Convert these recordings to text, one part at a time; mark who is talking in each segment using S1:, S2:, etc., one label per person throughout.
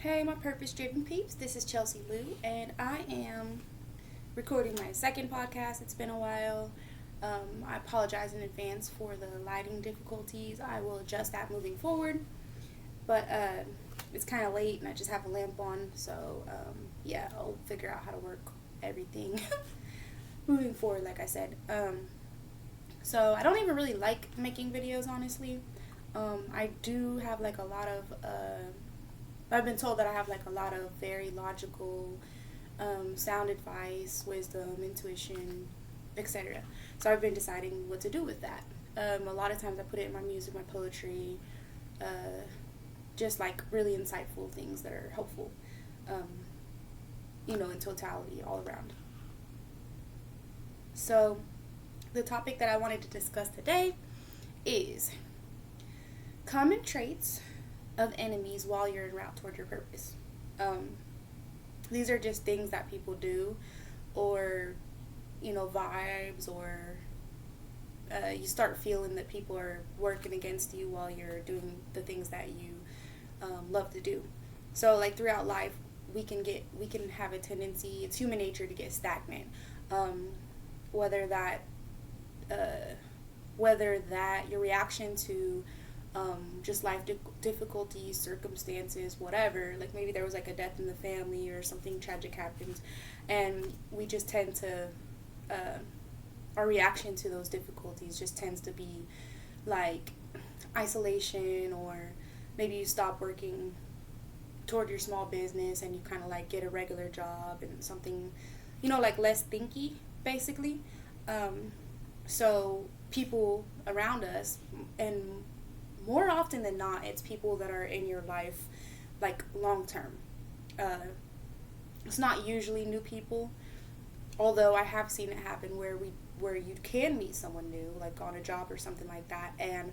S1: Hey, my purpose driven peeps. This is Chelsea Lou, and I am recording my second podcast. It's been a while. I apologize in advance for the lighting difficulties. I will adjust that moving forward. But it's kind of late, and I just have a lamp on, so yeah, I'll figure out how to work everything moving forward, like I said. So I don't even really like making videos, honestly. I do have like a lot of. I've been told that I have like a lot of very logical sound advice, wisdom, intuition, etc. So I've been deciding what to do with that. A lot of times I put it in my music, my poetry, just like really insightful things that are helpful, in totality, all around. So the topic that I wanted to discuss today is common traits of enemies while you're en route toward your purpose. Um, these are just things that people do, or vibes, or you start feeling that people are working against you while you're doing the things that you love to do. So like throughout life, we can have a tendency. It's human nature to get stagnant. Um, whether that uh, whether that your reaction to just life difficulties, circumstances, whatever. Like maybe there was like a death in the family or something tragic happens, and we just tend to, uh, our reaction to those difficulties just tends to be like isolation, or maybe you stop working toward your small business and you kind of like get a regular job and something, like less thinky, basically. Um, so people around us, and more often than not, it's people that are in your life like long term. Uh, it's not usually new people, although I have seen it happen where you can meet someone new, like on a job or something like that, and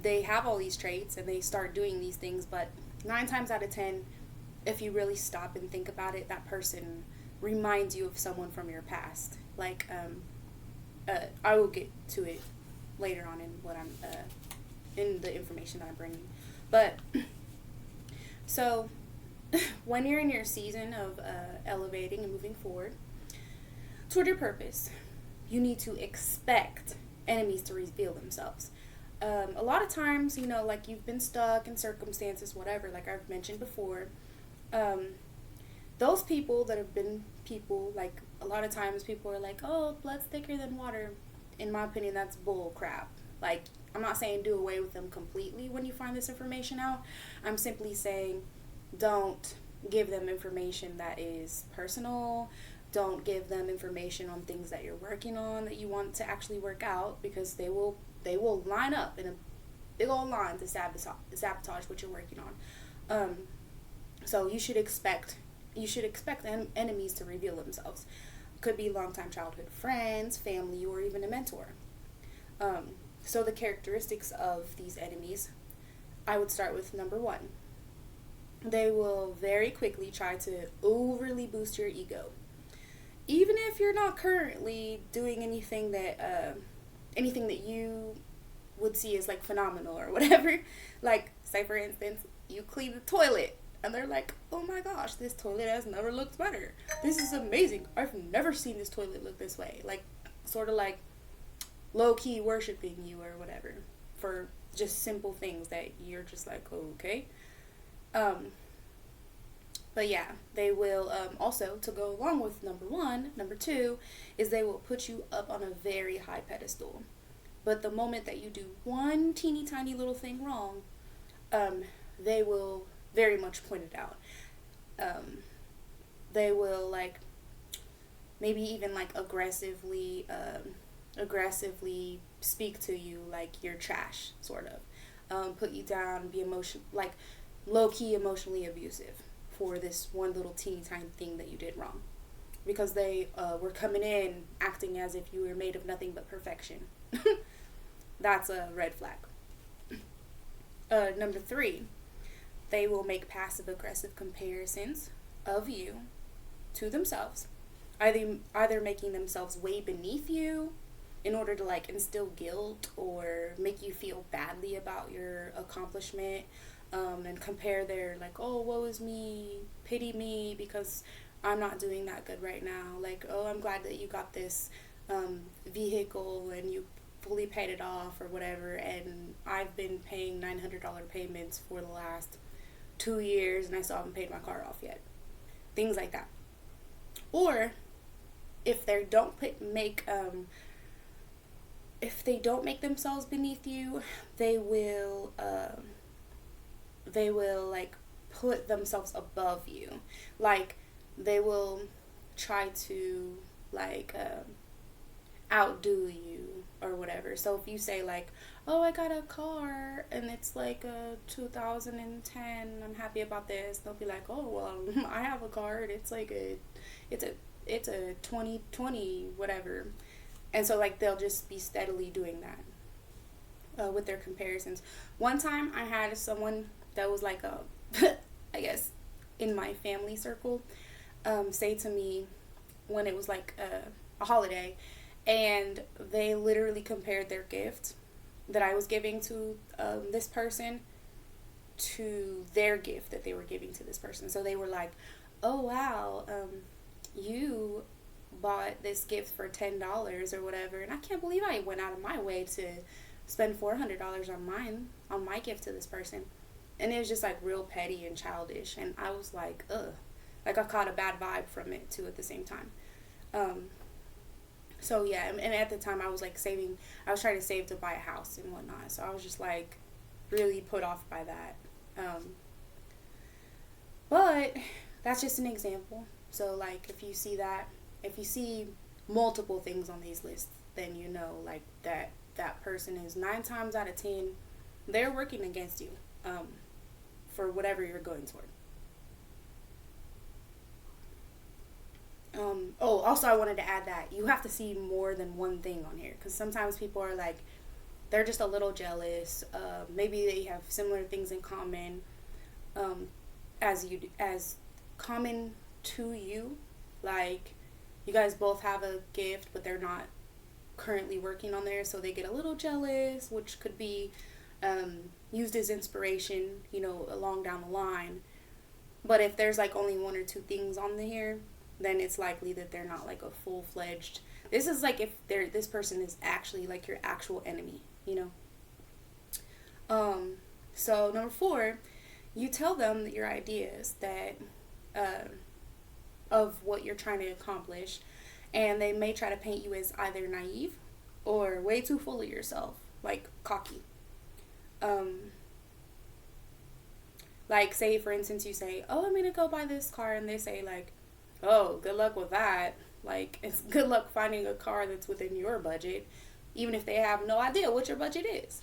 S1: they have all these traits and they start doing these things, but 9 times out of 10, if you really stop and think about it, that person reminds you of someone from your past. Like, I will get to it later on in what I'm in the information that I'm bringing. But so when you're in your season of elevating and moving forward toward your purpose, you need to expect enemies to reveal themselves. A lot of times, like you've been stuck in circumstances, whatever, like I've mentioned before, um, those people that have been people, like a lot of times people are like, oh, blood's thicker than water. In my opinion, that's bull crap. Like, I'm not saying do away with them completely when you find this information out. I'm simply saying don't give them information that is personal. Don't give them information on things that you're working on that you want to actually work out, because they will line up in a big old line to sabotage what you're working on. So you should expect enemies to reveal themselves. Could be longtime childhood friends, family, or even a mentor. So the characteristics of these enemies, I would start with number one. They will very quickly try to overly boost your ego, even if you're not currently doing anything that you would see as like phenomenal or whatever. Like, say for instance, you clean the toilet, and they're like, oh my gosh, this toilet has never looked better. This is amazing. I've never seen this toilet look this way. Like, sort of like low-key worshiping you or whatever for just simple things that you're just like, okay. Um, but yeah, they will also, to go along with number two, is they will put you up on a very high pedestal. But the moment that you do one teeny tiny little thing wrong, they will very much point it out. Um, they will like maybe even like aggressively speak to you like you're trash, sort of. Put you down, be like low key emotionally abusive for this one little teeny tiny thing that you did wrong, because they were coming in acting as if you were made of nothing but perfection. That's a red flag. Number three, they will make passive aggressive comparisons of you to themselves, either making themselves way beneath you in order to like instill guilt or make you feel badly about your accomplishment. and compare their, like, oh, woe is me, pity me because I'm not doing that good right now. Like, oh, I'm glad that you got this vehicle and you fully paid it off or whatever, and I've been paying $900 payments for the last 2 years and I still haven't paid my car off yet. Things like that. Or if they don't if they don't make themselves beneath you, they will like put themselves above you. Like they will try to like outdo you or whatever. So if you say like, oh, I got a car and it's like a 2010, I'm happy about this, they'll be like, oh, well, I have a car and it's like it's a 2020 whatever. And so like they'll just be steadily doing that with their comparisons. One time I had someone that was like a I guess in my family circle say to me when it was like a holiday, and they literally compared their gift that I was giving to this person to their gift that they were giving to this person. So they were like, oh wow, you bought this gift for $10 or whatever, and I can't believe I went out of my way to spend $400 on my gift to this person. And it was just like real petty and childish, and I was like, ugh. Like I caught a bad vibe from it too at the same time. So yeah, and at the time I was like I was trying to save to buy a house and whatnot, so I was just like really put off by that. But that's just an example. So like if you see multiple things on these lists, then you know like that person is 9 times out of 10 they're working against you for whatever you're going toward. Also I wanted to add that you have to see more than one thing on here, because sometimes people are like, they're just a little jealous. Maybe they have similar things in common, as common to you. Like you guys both have a gift, but they're not currently working on theirs, so they get a little jealous, which could be used as inspiration, along down the line. But if there's like only 1 or 2 things on here, then it's likely that they're not like a full-fledged. This is like if this person is actually like your actual enemy, So number 4, you tell them that your ideas that of what you're trying to accomplish, and they may try to paint you as either naive or way too full of yourself, like cocky. Like say for instance you say, oh, I'm gonna go buy this car, and they say like, oh, good luck with that. Like, it's good luck finding a car that's within your budget, even if they have no idea what your budget is.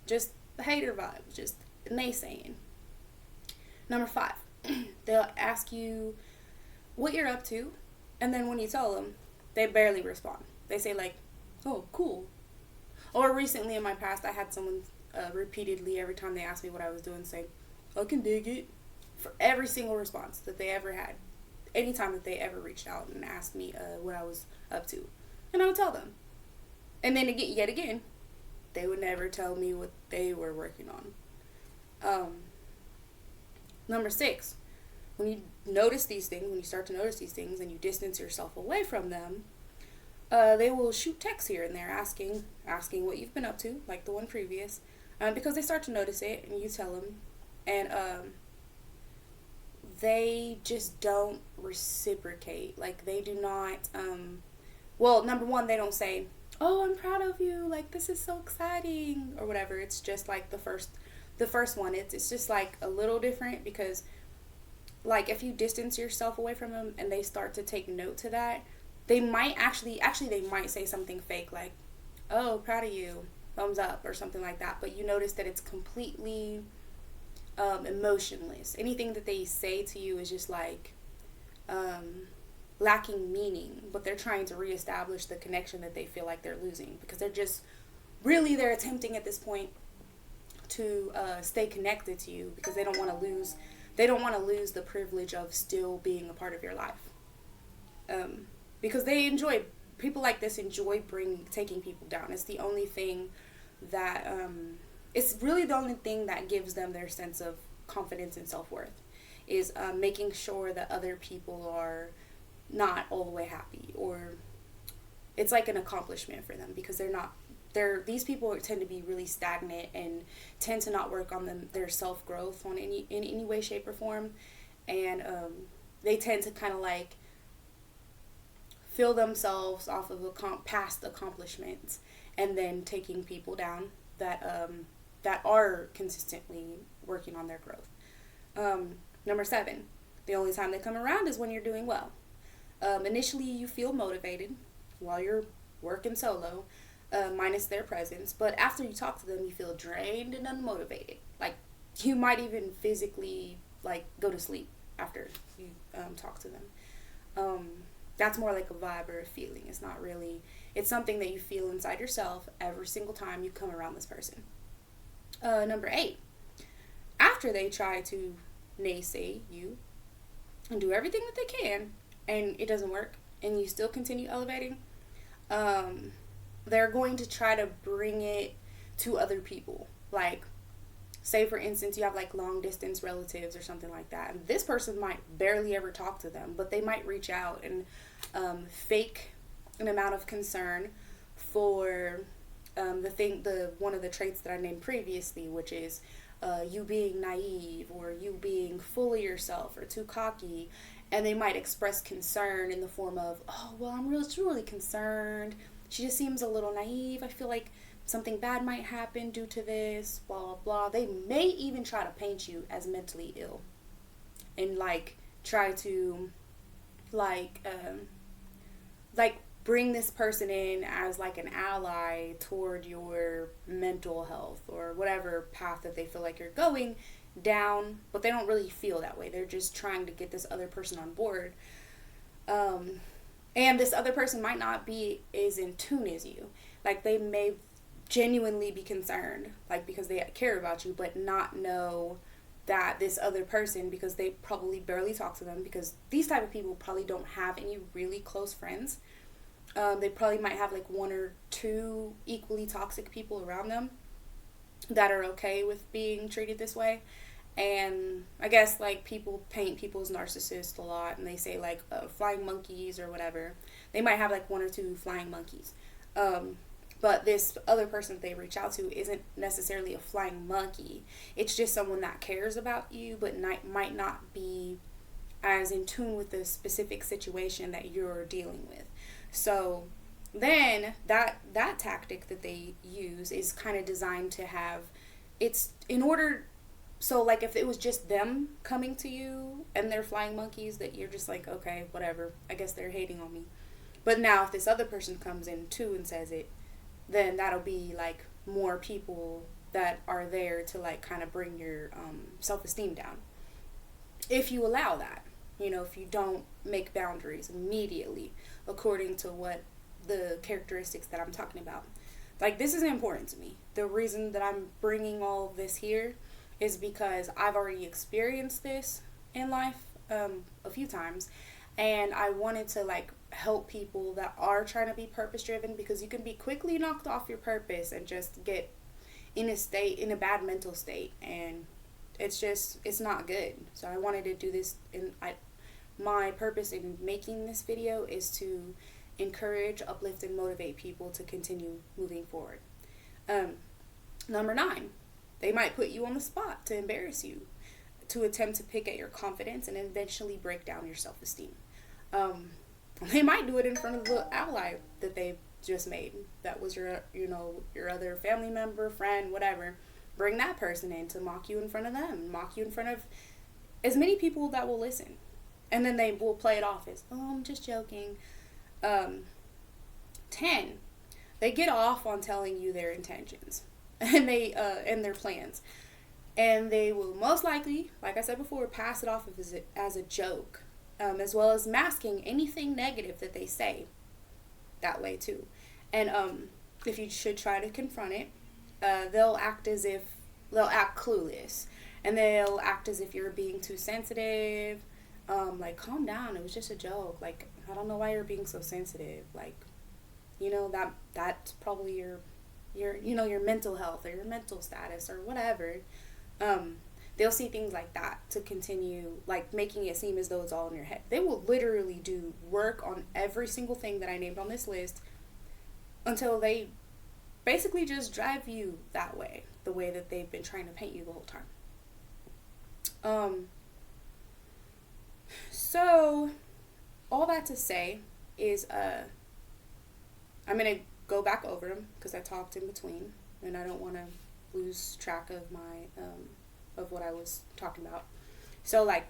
S1: Just hater vibes, just naysaying. Number 5, they'll ask you what you're up to, and then when you tell them, they barely respond. They say like, oh, cool. Or recently in my past, I had someone repeatedly, every time they asked me what I was doing, say, I can dig it, for every single response that they ever had. Anytime that they ever reached out and asked me what I was up to. And I would tell them. And then yet again, they would never tell me what they were working on. Number 6, when you notice these things, when you start to notice these things and you distance yourself away from them, they will shoot texts here and there asking what you've been up to, like the one previous, because they start to notice it and you tell them. And they just don't reciprocate. Like they do not number 1, they don't say, oh, I'm proud of you, like this is so exciting or whatever. It's just like the first one, it's just like a little different, because like if you distance yourself away from them and they start to take note to that, they might actually they might say something fake like, oh, proud of you, thumbs up or something like that, but you notice that it's completely emotionless. Anything that they say to you is just like lacking meaning, but they're trying to reestablish the connection that they feel like they're losing, because they're attempting at this point to stay connected to you, because they don't want to lose the privilege of still being a part of your life, because people like this enjoy taking people down. It's the only thing that it's really the only thing that gives them their sense of confidence and self-worth is making sure that other people are not all the way happy, or it's like an accomplishment for them because these people tend to be really stagnant and tend to not work on their self-growth in any way, shape, or form. And they tend to kind of like fill themselves off of past accomplishments and then taking people down that are consistently working on their growth. Number 7, the only time they come around is when you're doing well. Initially, you feel motivated while you're working solo, minus their presence. But after you talk to them, you feel drained and unmotivated. Like, you might even physically, like, go to sleep after you talk to them. That's more like a vibe or a feeling. It's not really, it's something that you feel inside yourself every single time you come around this person. Number 8, after they try to naysay you and do everything that they can and it doesn't work and you still continue elevating, they're going to try to bring it to other people. Like, say for instance, you have like long distance relatives or something like that, and this person might barely ever talk to them, but they might reach out and fake an amount of concern for one of the traits that I named previously, which is you being naive or you being full of yourself or too cocky. And they might express concern in the form of, oh, well, I'm really concerned. She just seems a little naive. I feel like something bad might happen due to this, blah, blah, blah. They may even try to paint you as mentally ill and, like, try to, like bring this person in as, like, an ally toward your mental health or whatever path that they feel like you're going down, but they don't really feel that way. They're just trying to get this other person on board. And this other person might not be as in tune as you. Like, they may genuinely be concerned, like, because they care about you, but not know that this other person, because they probably barely talk to them, because these type of people probably don't have any really close friends. They probably might have like 1 or 2 equally toxic people around them that are okay with being treated this way. And I guess, like, people paint people as narcissists a lot, and they say, like, flying monkeys or whatever. They might have, like, 1 or 2 flying monkeys. But this other person that they reach out to isn't necessarily a flying monkey. It's just someone that cares about you, but might not be as in tune with the specific situation that you're dealing with. So then that tactic that they use is kind of designed to have, it's in order, so like if it was just them coming to you and they're flying monkeys, that you're just like, okay, whatever, I guess they're hating on me. But now if this other person comes in too and says it, then that'll be like more people that are there to like kind of bring your self-esteem down. If you allow that, if you don't make boundaries immediately according to what the characteristics that I'm talking about. Like, this is important to me. The reason that I'm bringing all of this here is because I've already experienced this in life a few times, and I wanted to like help people that are trying to be purpose driven, because you can be quickly knocked off your purpose and just get in a bad mental state, and it's not good. So I wanted to do this, and my purpose in making this video is to encourage, uplift, and motivate people to continue moving forward. Number 9, they might put you on the spot to embarrass you, to attempt to pick at your confidence and eventually break down your self-esteem. They might do it in front of the ally that they just made. That was your other family member, friend, whatever. Bring that person in to mock you in front of them, mock you in front of as many people that will listen. And then they will play it off as, oh, I'm just joking. 10, they get off on telling you their intentions and and their plans. And they will most likely, like I said before, pass it off as a joke, as well as masking anything negative that they say that way too. And if you should try to confront it, they'll act clueless, and they'll act as if you're being too sensitive. Like, calm down, it was just a joke. Like, I don't know why you're being so sensitive. Like, that's probably your your mental health or your mental status or whatever. Um, they'll see things like that to continue like making it seem as though it's all in your head. They will literally do work on every single thing that I named on this list until they basically just drive you that way, the way that they've been trying to paint you the whole time. So all that to say is I'm gonna go back over them because I talked in between and I don't want to lose track of my of what I was talking about. So like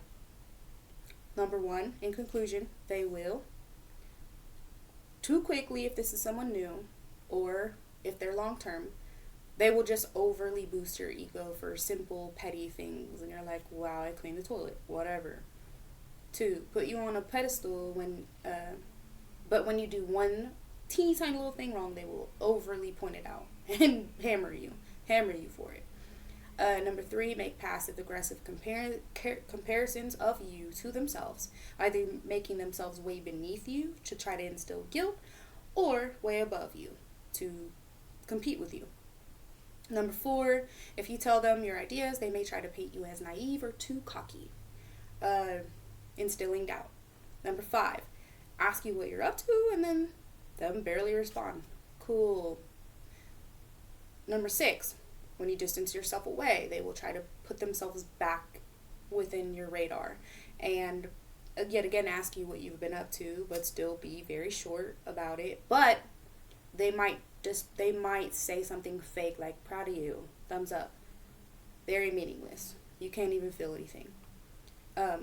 S1: number one, in conclusion, they will too quickly, if this is someone new or if they're long term, they will just overly boost your ego for simple petty things and you're like, wow, I cleaned the toilet, whatever. Two, put you on a pedestal but when you do one teeny tiny little thing wrong, they will overly point it out and hammer you for it. Number three, make passive aggressive comparisons of you to themselves, either making themselves way beneath you to try to instill guilt or way above you to compete with you. Number four, if you tell them your ideas, they may try to paint you as naive or too cocky, instilling doubt. Number five, ask you what you're up to and then them barely respond. Cool. Number six, when you distance yourself away, they will try to put themselves back within your radar and yet again ask you what you've been up to, but still be very short about it. But they might say something fake like proud of you, thumbs up. Very meaningless. You can't even feel anything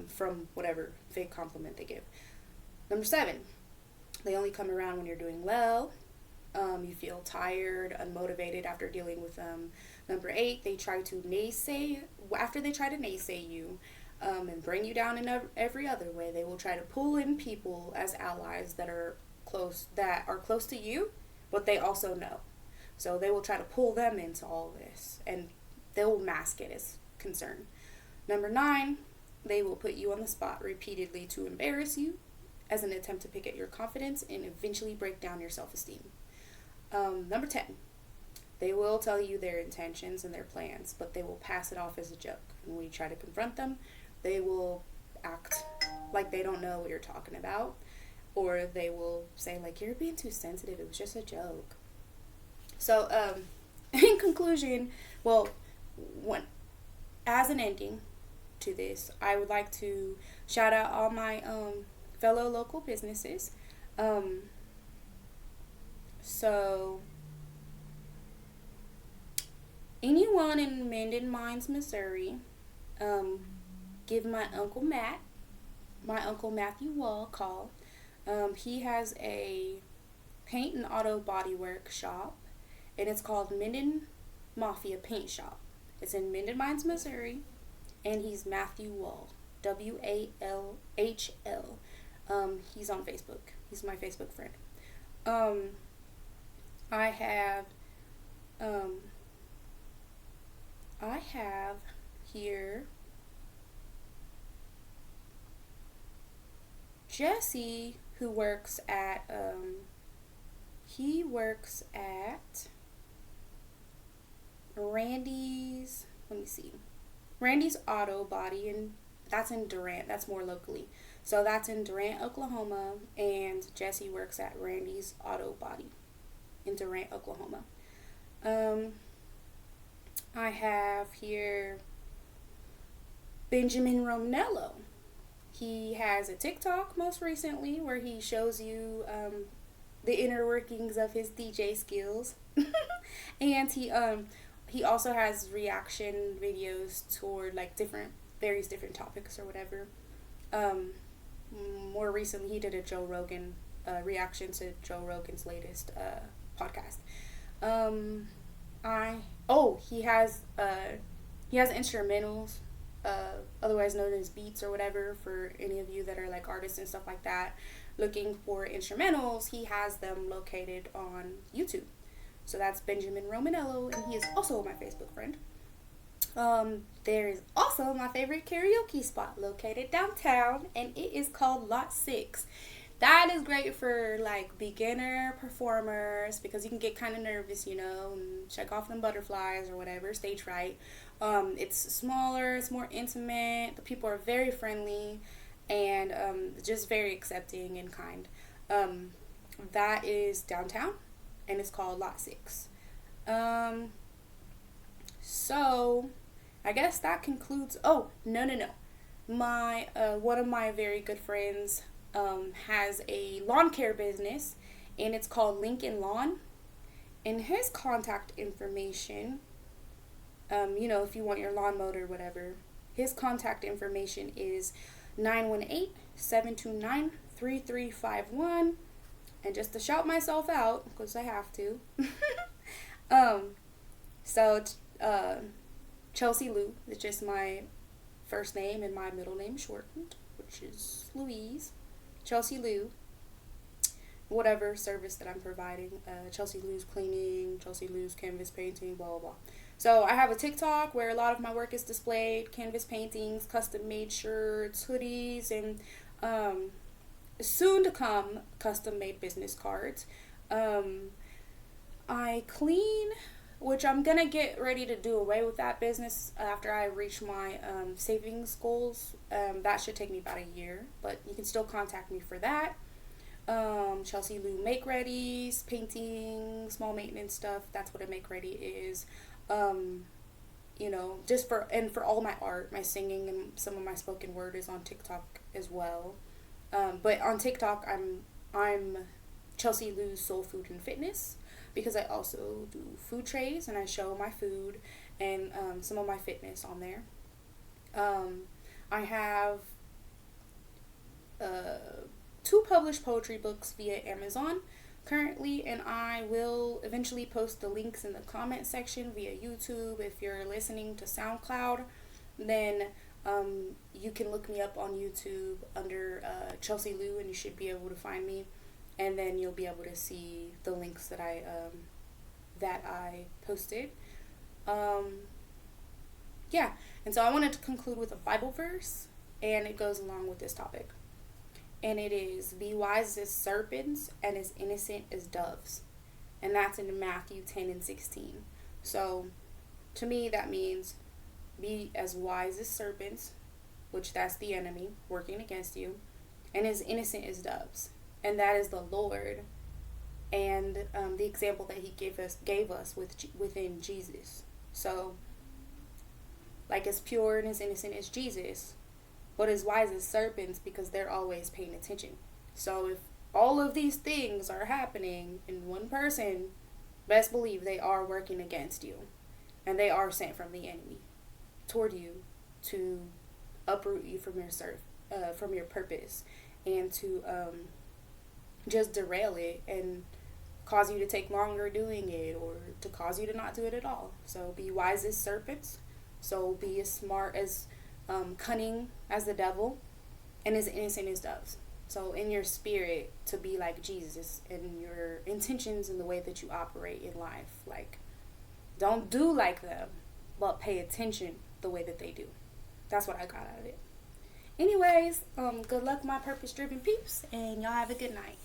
S1: from whatever fake compliment they give. Number seven, they only come around when you're doing well. You feel tired, unmotivated after dealing with them. Number eight, they try to naysay. After they try to naysay you and bring you down in every other way, they will try to pull in people as allies that are close to you, but they also know. So they will try to pull them into all this, and they will mask it as concern. Number nine, they will put you on the spot repeatedly to embarrass you as an attempt to pick at your confidence and eventually break down your self-esteem. Number 10, they will tell you their intentions and their plans, but they will pass it off as a joke. And when you try to confront them, they will act like they don't know what you're talking about, or they will say like, you're being too sensitive, it was just a joke. So in conclusion, as an ending to this, I would like to shout out all my fellow local businesses. So anyone in Minden Mines, Missouri, give my Uncle Matthew Wall a call. He has a paint and auto body work shop, and it's called Minden Mafia Paint Shop. It's in Minden Mines, Missouri, and he's Matthew Wall, WALHL. He's on Facebook. He's my Facebook friend. I have here Jesse, who works at Randy's, Randy's Auto Body, and that's in Durant. That's more locally. So that's in Durant, Oklahoma, and Jesse works at Randy's Auto Body in Durant, Oklahoma. I have here Benjamin Romanello. He has a TikTok most recently where he shows you the inner workings of his DJ skills. And he also has reaction videos toward like various different topics or whatever. More recently, he did a Joe Rogan reaction to Joe Rogan's latest podcast. He has instrumentals, otherwise known as beats or whatever, for any of you that are like artists and stuff like that looking for instrumentals. He has them located on YouTube. So that's Benjamin Romanello, and he is also my Facebook friend. There is also my favorite karaoke spot located downtown, and it is called Lot 6. That is great for like beginner performers because you can get kind of nervous, and check off them butterflies or whatever, stage fright. It's smaller, it's more intimate. The people are very friendly and just very accepting and kind. That is downtown and it's called Lot 6. So I guess that concludes. Oh, no, no, no. My one of my very good friends has a lawn care business, and it's called Lincoln Lawn. And his contact information, if you want your lawn mowed or whatever, his contact information is 918-729-3351. And just to shout myself out, because I have to, so Chelsea Lou is just my first name and my middle name shortened, which is Louise. Chelsea Lou, whatever service that I'm providing, Chelsea Lou's cleaning, Chelsea Lou's canvas painting, blah, blah, blah. So I have a TikTok where a lot of my work is displayed, canvas paintings, custom made shirts, hoodies, and soon to come, custom made business cards. I clean, which I'm gonna get ready to do away with that business after I reach my savings goals. That should take me about a year, but you can still contact me for that. Chelsea Lou make readies, painting, small maintenance stuff. That's what a make ready is. Just for all my art, my singing, and some of my spoken word is on TikTok as well. But on TikTok, I'm Chelsea Lou's Soul Food and Fitness, because I also do food trays and I show my food and some of my fitness on there. I have 2 published poetry books via Amazon currently, and I will eventually post the links in the comment section via YouTube. If you're listening to SoundCloud, then you can look me up on YouTube under Chelsea Lou, and you should be able to find me. And then you'll be able to see the links that I posted. Yeah, and so I wanted to conclude with a Bible verse, and it goes along with this topic. And it is, "Be wise as serpents and as innocent as doves." And that's in Matthew 10:16. So to me, that means be as wise as serpents, which that's the enemy working against you, and as innocent as doves. And that is the Lord and the example that he gave us within Jesus. So, like as pure and as innocent as Jesus, but as wise as serpents, because they're always paying attention. So if all of these things are happening in one person, best believe they are working against you, and they are sent from the enemy toward you to uproot you from your purpose, and to just derail it and cause you to take longer doing it, or to cause you to not do it at all. So be wise as serpents. So be as smart as cunning as the devil, and as innocent as doves. So in your spirit, to be like Jesus, in your intentions and the way that you operate in life. Like, don't do like them, but pay attention the way that they do. That's what I got out of it. Anyways, good luck, my purpose-driven peeps, and y'all have a good night.